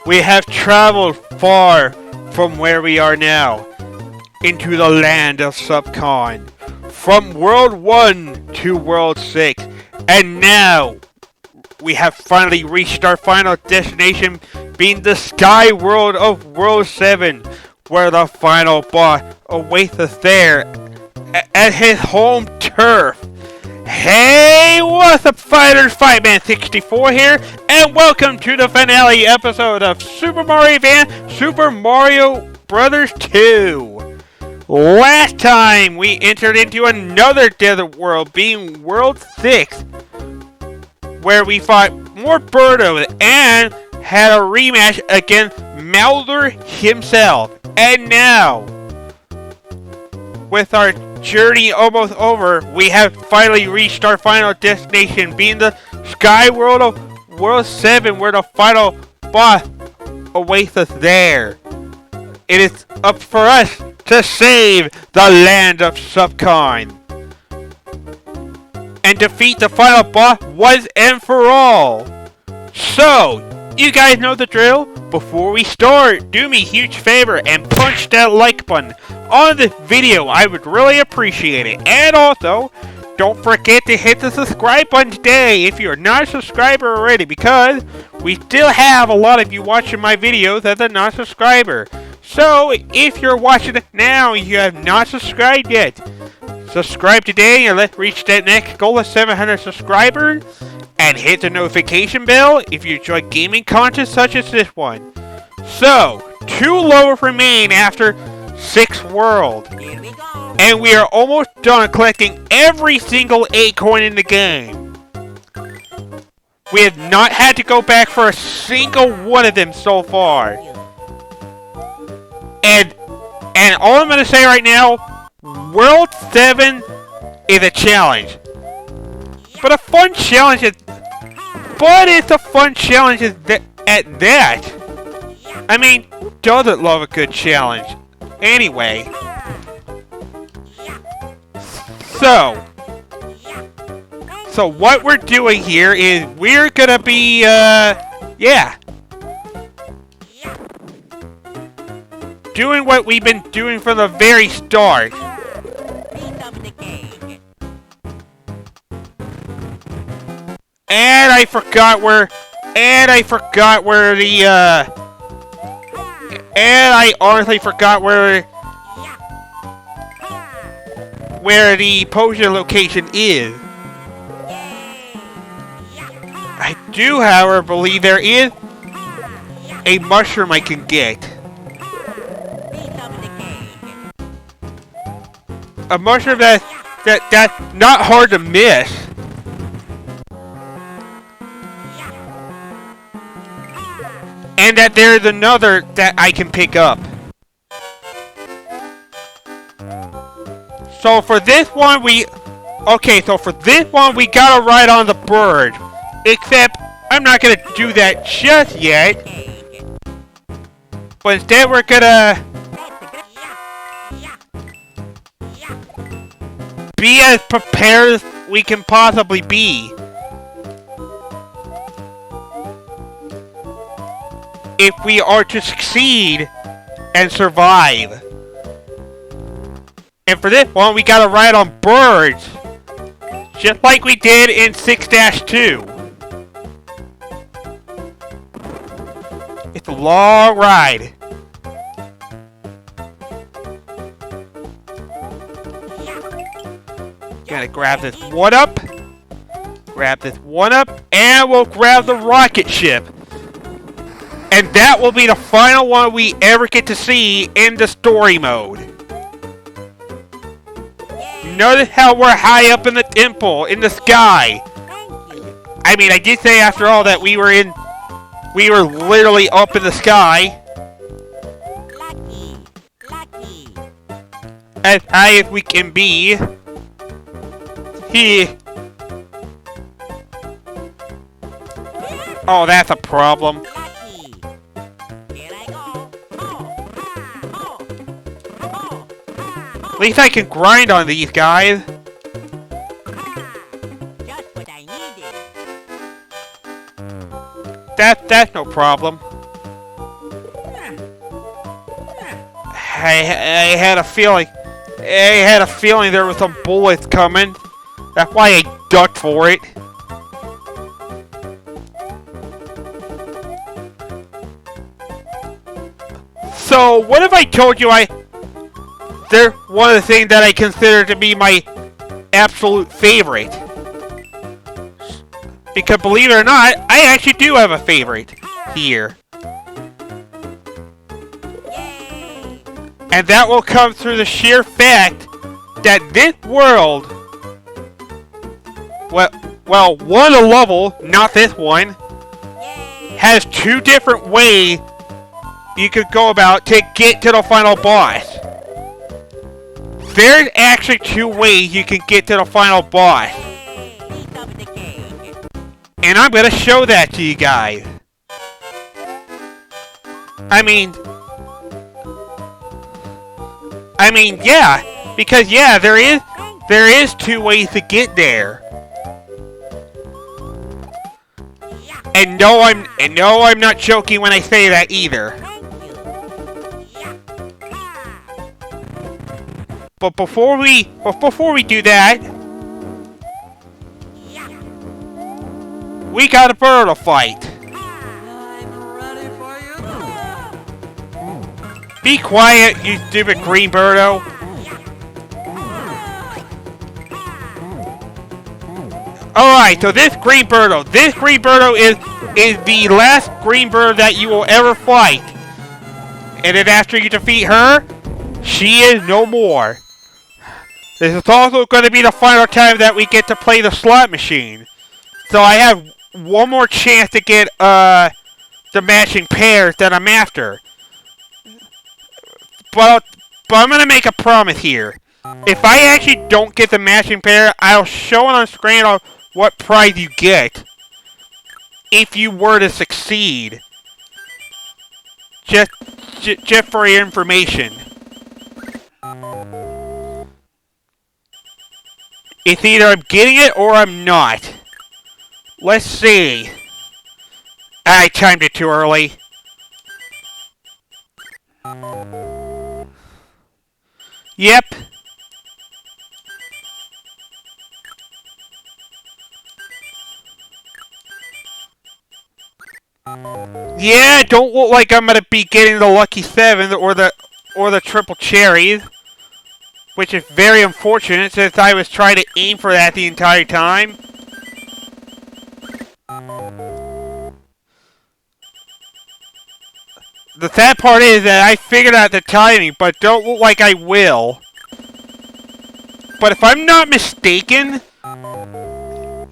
We have traveled far from where we are now, into the land of Subcon. From World 1 to World 6, and now we have finally reached our final destination, being the sky world of World 7, where the final boss awaits us there at his home turf. Hey, what's up, fighters? Fightman64 here, and welcome to the finale episode of Super Mario Advance Super Mario Bros. 2. Last time, we entered into another desert world, being World 6, where we fought more Birdos and had a rematch against Mauler himself. And now, with our journey almost over, we have finally reached our final destination, being the sky world of World 7, where the final boss awaits us there. It is up for us to save the land of Subcon and defeat the final boss once and for all. So, you guys know the drill. Before we start, do me a huge favor and punch that like button on this video. I would really appreciate it. And also, don't forget to hit the subscribe button today if you're not a subscriber already, because we still have a lot of you watching my videos as a non-subscriber. So, if you're watching it now and you have not subscribed yet, subscribe today and let's reach that next goal of 700 subscribers. And hit the notification bell if you enjoy gaming content such as this one. So, 2 levels remain after 6 world. Here we go. And we are almost done collecting every single acorn in the game. We have not had to go back for a single one of them so far. And all I'm going to say right now, World 7 is a challenge. But a fun challenge is... But it's a fun challenge at that. I mean, who doesn't love a good challenge? Anyway. So what we're doing here is we're gonna be, doing what we've been doing from the very start. And I forgot where the, and I honestly forgot where the potion location is. I do, however, believe there is a mushroom I can get. A mushroom that's not hard to miss. And that there's another that I can pick up. So for this one we gotta ride on the bird. Except I'm not gonna do that just yet. But instead we're gonna be as prepared as we can possibly be. If we are to succeed and survive. And for this one, we gotta ride on birds. Just like we did in 6-2. It's a long ride. Gotta grab this one up. Grab this one up. And we'll grab the rocket ship. And that will be the final one we ever get to see in the story mode. Notice how we're high up in the temple, in the sky. I mean, I did say after all that we were literally up in the sky. Lucky. As high as we can be. Oh, that's a problem. At least I can grind on these guys. Just what I needed. That's no problem. I had a feeling. I had a feeling there was some bullets coming. That's why I ducked for it. So, what if I told you they're one of the things that I consider to be my absolute favorite? Because believe it or not, I actually do have a favorite here. And that will come through the sheer fact that this world, well, one level, not this one, has two different ways you could go about to get to the final boss. There's actually two ways you can get to the final boss. And I'm going to show that to you guys. I mean, yeah, because yeah, there is two ways to get there. And no, I'm not joking when I say that either. But before we do that, we got a bird to fight. Be quiet, you stupid green birdo. Alright, so this green birdo is the last green bird that you will ever fight. And then after you defeat her, she is no more. This is also going to be the final time that we get to play the slot machine. So I have one more chance to get the matching pairs that I'm after. But I'm going to make a promise here. If I actually don't get the matching pair, I'll show it on screen on what prize you get. If you were to succeed. Just for your information. It's either I'm getting it or I'm not. Let's see. I timed it too early. Yep. Yeah, don't look like I'm gonna be getting the lucky 7 or the triple cherries, which is very unfortunate since I was trying to aim for that the entire time. The sad part is that I figured out the timing, but don't look like I will. But if I'm not mistaken,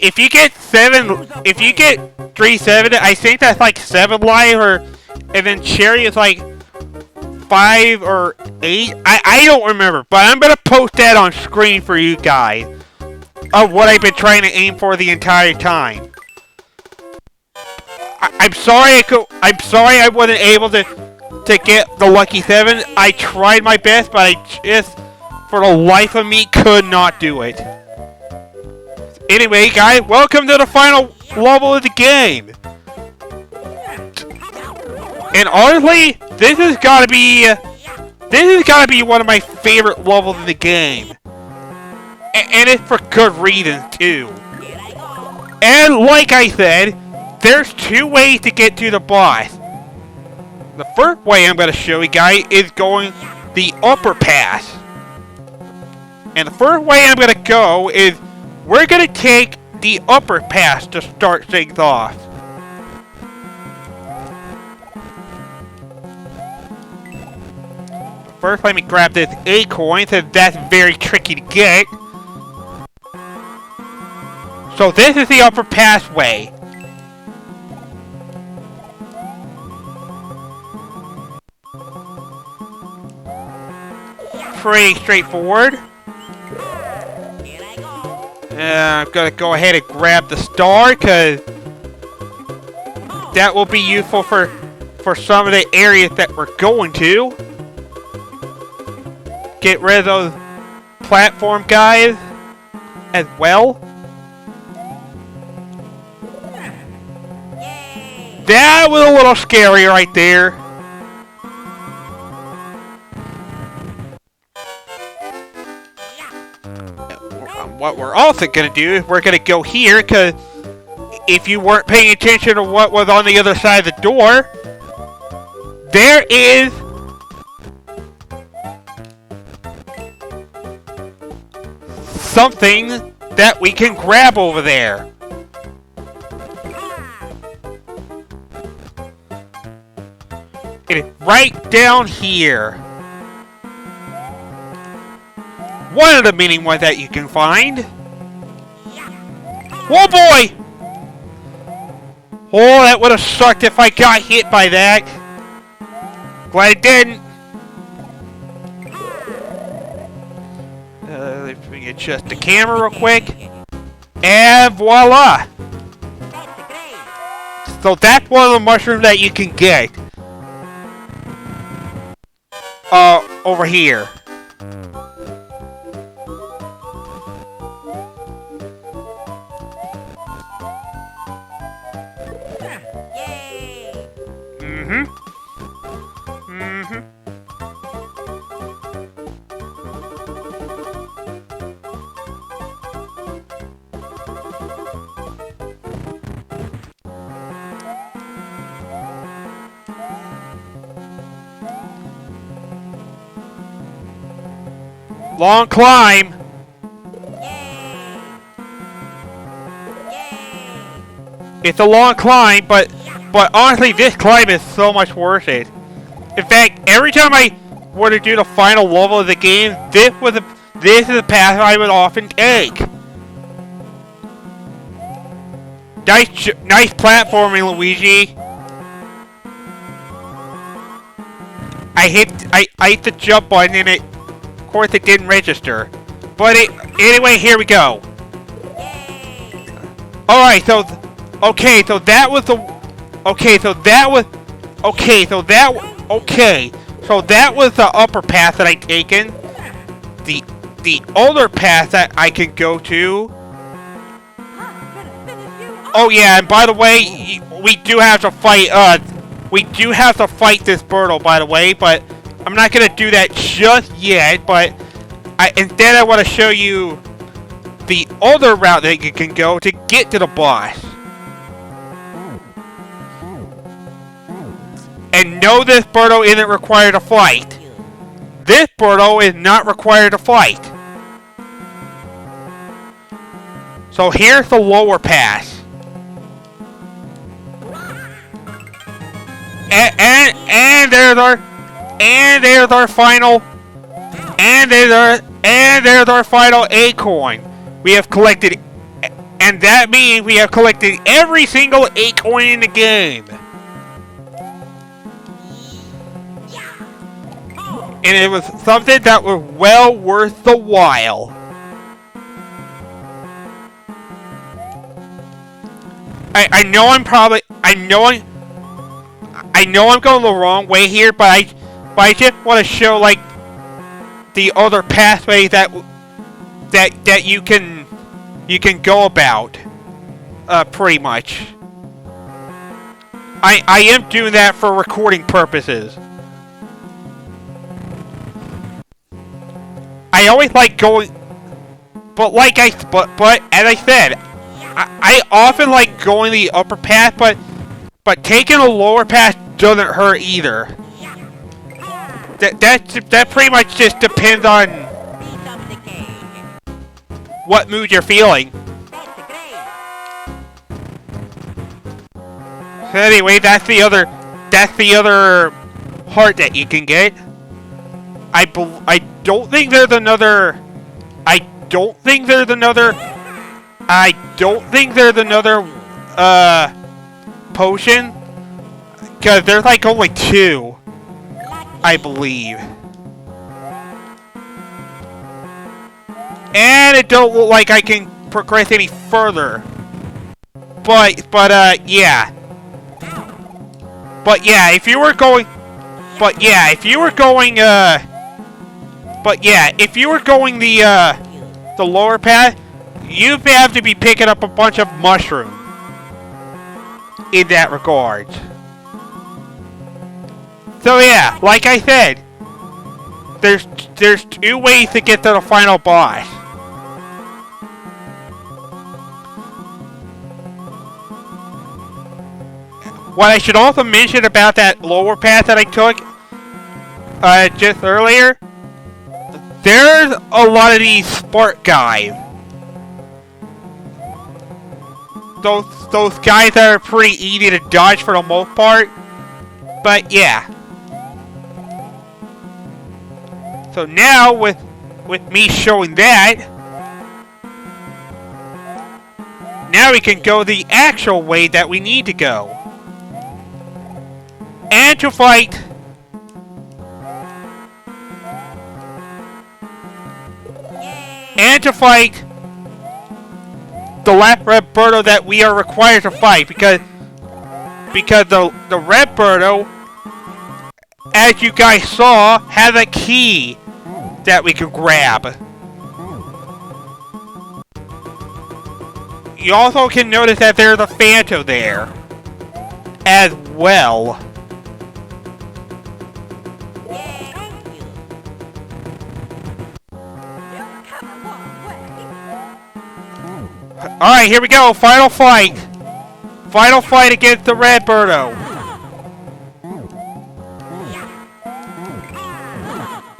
if you get 3-7, I think that's like 7 life, and then cherry is like 5 or 8. I don't remember, but I'm gonna post that on screen for you guys of what I've been trying to aim for the entire time. I'm sorry I wasn't able to get the lucky 7. I tried my best, but I just, for the life of me, could not do it. Anyway, guys, welcome to the final level of the game. And honestly, this has gotta be one of my favorite levels of the game. And it's for good reasons too. And like I said, there's two ways to get to the boss. The first way I'm going to show you guys is going the upper pass. And the first way I'm going to go is we're going to take the upper pass to start things off. First, let me grab this acorn since that's very tricky to get. So this is the upper pathway. Pretty straightforward. I'm gonna go ahead and grab the star because that will be useful for some of the areas that we're going to. Get rid of those platform guys as well. That was a little scary right there. also gonna do is we're gonna go here, because if you weren't paying attention to what was on the other side of the door, there is something that we can grab over there. It is right down here. One of the many ones that you can find. Whoa, boy! Oh, that would have sucked if I got hit by that. Glad I didn't. Let me adjust the camera real quick. And voila! So that's one of the mushrooms that you can get. Over here. Yay! Long climb. Yay! Yay! It's a long climb, but honestly, this climb is so much worth it. In fact, every time I were to do the final level of the game, this is the path I would often take. Nice platforming, Luigi. I hit the jump button and of course it didn't register. But anyway, here we go. Alright, so that was the upper path that I taken. The older path that I can go to. Oh yeah, and by the way, we do have to fight this Birdo, by the way, but I'm not gonna do that just yet, but instead I want to show you the other route that you can go to get to the boss. And no, this Birdo isn't required to fight. This Birdo is not required to fight. So here's the lower pass. And there's our final acorn. We have collected, and that means we have collected every single acorn in the game. And it was something that was well worth the while. I know I'm going the wrong way here, but I just want to show like the other pathway that you can go about, pretty much. I am doing that for recording purposes. I always like going, but as I said, I often like going the upper path, but taking a lower path doesn't hurt either. That pretty much just depends on what mood you're feeling. So anyway, that's the other heart that you can get. I don't think there's another potion, because there's like only 2, I believe. And it don't look like I can progress any further. But yeah. But yeah, if you were going the lower path, you'd have to be picking up a bunch of mushrooms in that regard. So yeah, like I said, there's 2 ways to get to the final boss. what I should also mention about that lower path that I took just earlier, there's a lot of these spark guys. Those guys that are pretty easy to dodge for the most part. But yeah. So now with me showing that, now we can go the actual way that we need to go. And to fight the last red birdo that we are required to fight, because the red birdo, as you guys saw, has a key that we can grab. You also can notice that there's a Phantom there as well. Alright, here we go. Final fight. Final fight against the red birdo.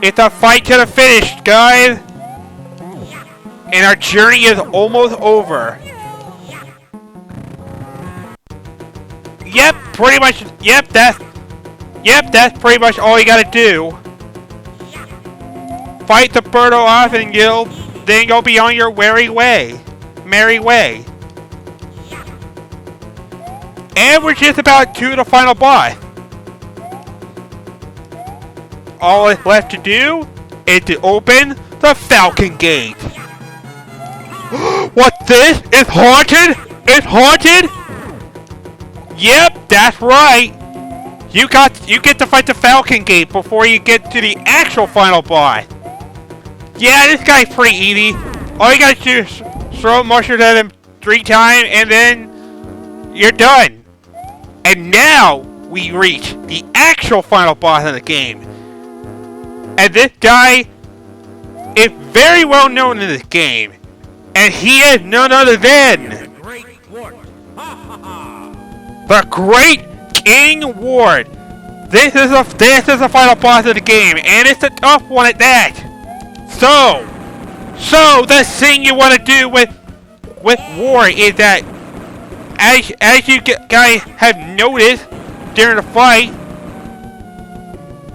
It's a fight to the finish, guys. And our journey is almost over. Yep, pretty much. Yep, that's pretty much all you gotta do. Fight the birdo off and then you'll be on your merry way. And we're just about to the final boss. All it's left to do is to open the Falcon Gate. What, this is haunted? It's haunted? Yep, that's right. You get to fight the Falcon Gate before you get to the actual final boss. Yeah, this guy's pretty easy. All you gotta do is throw mushrooms at him 3 times and then you're done. And now we reach the actual final boss of the game. And this guy is very well known in this game. And he is none other than The Great Wart. the Great King Wart. This is the final boss of the game, and it's a tough one at that. So the thing you want to do with Wart is that, as you guys have noticed during the fight,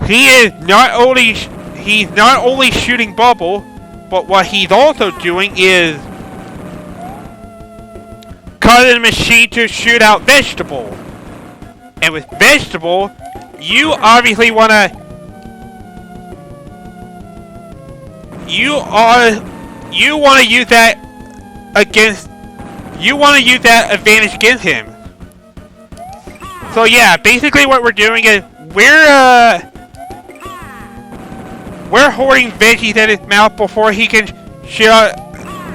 he's not only shooting bubble, but what he's also doing is causing the machine to shoot out vegetable. And with vegetable, you obviously want to use that advantage against him. So yeah, basically what we're doing is we're hoarding veggies in his mouth before he can shoot out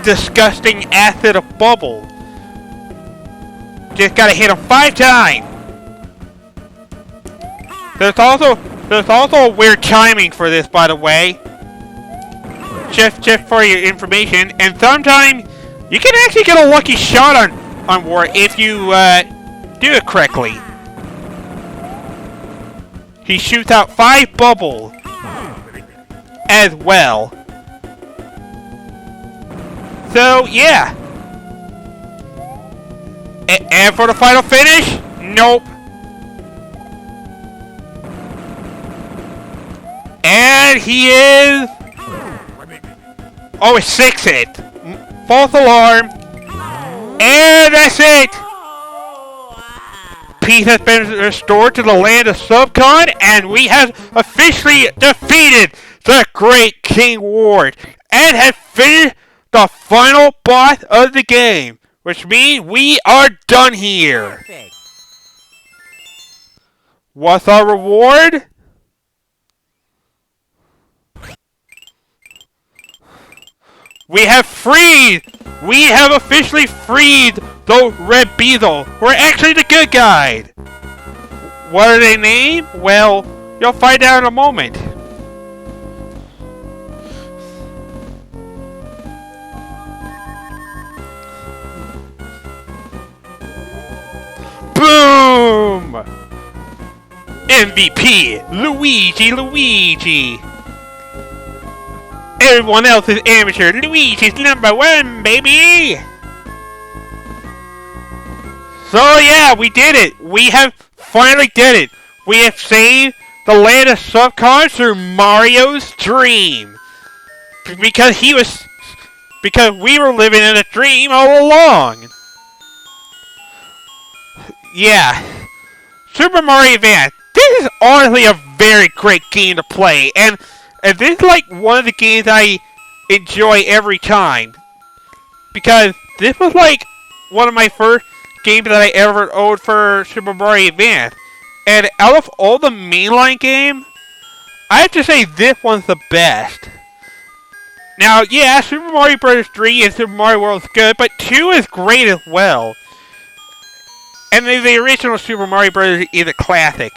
disgusting acid of bubble. Just gotta hit him 5 times. There's also weird timing for this, by the way. Just for your information. And sometimes you can actually get a lucky shot on Wart if you do it correctly. He shoots out 5 bubbles as well. So yeah. And for the final finish? Nope. And he is... Oh, it's 6 hit. False alarm. And that's it. Peace has been restored to the land of Subcon, and we have officially defeated the Great King Wart and have finished the final boss of the game, which means we are done here. Perfect. What's our reward? We have officially freed the Red Beetle. We're actually the good guys. What are they named? Well, you'll find out in a moment. Boom! MVP, Luigi. Everyone else is amateur. Luigi's #1, baby. So yeah, we did it. We have finally did it. We have saved the land of Subcon through Mario's dream. Because we were living in a dream all along. Yeah. Super Mario Advance. This is honestly a very great game to play, and this is like one of the games I enjoy every time. Because this was like one of my first games that I ever owned for Super Mario Advance. And out of all the mainline games, I have to say this one's the best. Now, yeah, Super Mario Bros. 3 and Super Mario World is good, but 2 is great as well. And the original Super Mario Bros. Is a classic.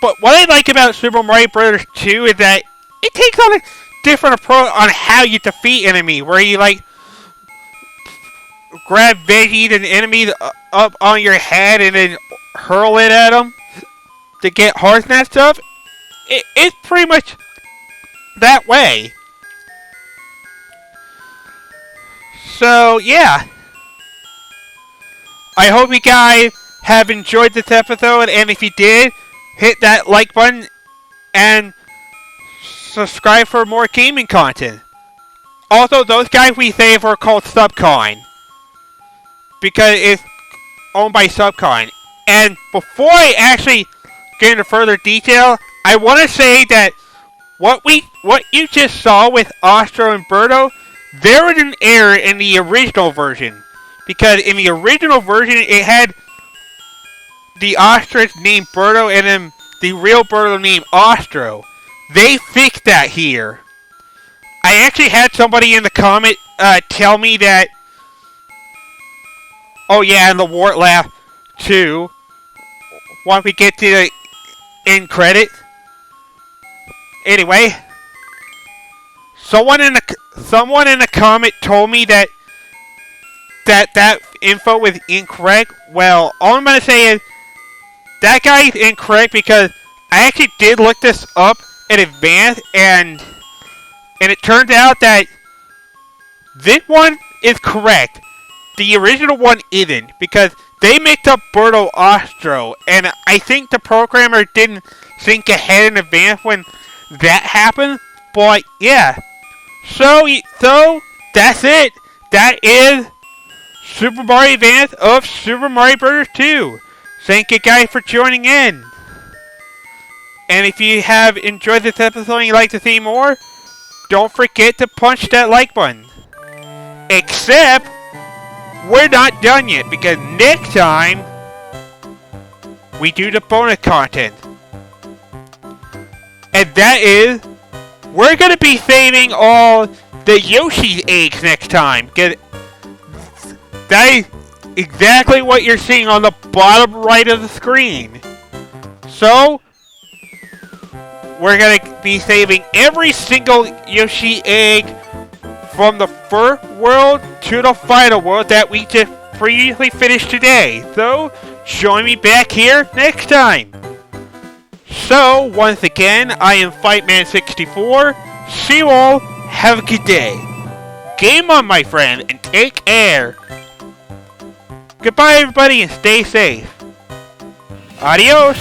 But what I like about Super Mario Bros. 2 is that it takes on a different approach on how you defeat enemy, where you like grab veggies and enemies up on your head and then hurl it at them to get hearts and that stuff. It's pretty much that way. So, yeah. I hope you guys have enjoyed this episode, and if you did, hit that like button and subscribe for more gaming content. Also, those guys we save are called Subcon, because it's owned by Subcon. And before I actually get into further detail, I want to say that what you just saw with Ostro and Birdo, there was an error in the original version. Because in the original version, it had the ostrich named Birdo and then the real Birdo named Ostro. They fixed that here. I actually had somebody in the comment tell me that, oh yeah, and the Wart laugh too. Once we get to the end credit. Anyway, someone in the comment told me that info was incorrect. Well, all I'm gonna say is that guy is incorrect because I actually did look this up in advance, and it turns out that this one is correct. The original one isn't, because they mixed up Birdo Ostro, and I think the programmer didn't think ahead in advance when that happened. But yeah, so that's it. That is Super Mario Advance of Super Mario Bros. 2. Thank you guys for joining in. And if you have enjoyed this episode and you'd like to see more, don't forget to punch that like button. Except, we're not done yet, because next time, we do the bonus content. And that is, we're going to be saving all the Yoshi's eggs next time. Because that is exactly what you're seeing on the bottom right of the screen. So, we're going to be saving every single Yoshi egg from the first world to the final world that we just previously finished today. So, join me back here next time. So, once again, I am Fightman64. See you all. Have a good day. Game on, my friend, and take care. Goodbye, everybody, and stay safe. Adios.